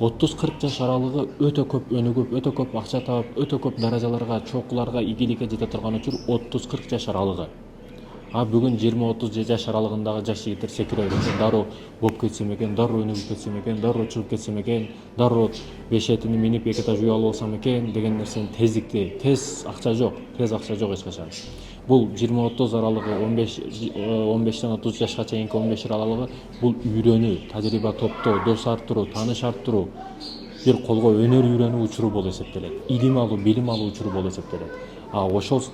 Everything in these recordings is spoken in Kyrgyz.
30-40 жаш аралыгы өтө көп өнүгүп, өтө көп акча таап, өтө көп даражаларга, чокуларга, ийгиликке жете турган учур 30-40 жаш аралыгы. А бүгүн 20-30 жаш аралыгындагы жаш жигиттер секире берет. Дароо болуп кетсем экен, дароо өнүгүп кетсем экен, дароо чыгып кетсем экен, дароо бешетини минип эки этаж үй алып алсам экен деген нерсени тездикти, тез акча жок эч качан. Бул 20-30 аралыгы, 15-тен 30 жашка чейинки 15 жаш аралыгы бул үйрөнүү, тажрыйба топтоо, дос арттыруу, тааныш арттыруу, бир колго өнөр үйрөнүү учуру болуп эсептелет. Илим алуу, билим алуу учуру болуп эсептелет. Ошол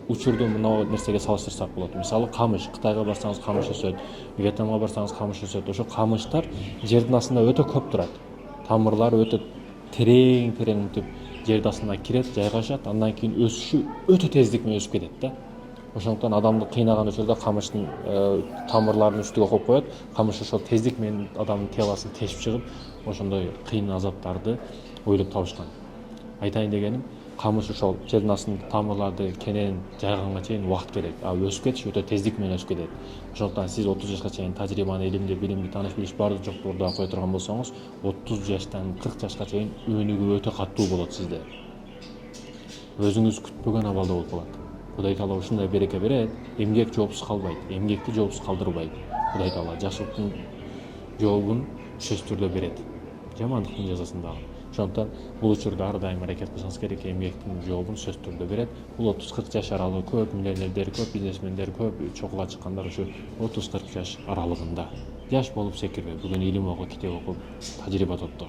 учурду мына нерсеге салыштырсак болот. Мисалы камыш, Кытайга барсаңыз камыш өсөт, Вьетнамга барсаңыз камыш өсөт. Ошо камыштар жердин астында өтө көп турат. Тамырлары өтө терең мынтип жердин астына кирет, жайгашат, андан кийин өсүшү өтө тездик менен өсүп кетет да. Ошондуктан адамды кыйнаган учурда камыштын тамырларын үстүгө коюп коет. Камыш ошол тездик менен адамдын телосун тешип чыгып, ошондой кыйын азаптарды ойлоп табышкан. Айтайын дегеним, камыш ошол жердин астында тамырларды кенен жайганга чейин убакыт керек. А өсүп кетиш өтө тездик менен өсүп кетет. Ошондуктан сиз 30 жашка чейин тажрыйбаны, илимди, билимди, тааныш билиш баардык жоктурда кое турган болсоңуз, 30 жаштан 40 жашка чейин өнүгүү өтө катуу болот сизде. Өзүңүз күтпөгөн абалда болуп калат. Кудай таала ушундай береке берет. Эмгек жоопсуз калбайт, эмгекти жоопсуз калтырбайт. Кудай таала жакшылыктын жообун сөзсүз түрдө берет, жамандыктын жазасын дагы. Ошондуктан бул учурда ар дайым аракет кылсаңыз керек, эмгектин жообун сөзсүз түрдө берет. Бул 30-40 жаш аралыгы көп миллионерлер, көп бизнесмендер, көп чогууга чыккандар ушу 30-40 жаш аралыгында. Жаш болуп секирбе, бүгүн илим оку, китеп окуп, тажрыйба топтоо.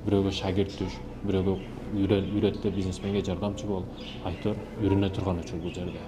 Бирөөгө шагирт түш, бирөөгө үйрөт деп бизнесменге жардамчы бол. Айтор үйрөнө турган учур бул жерде.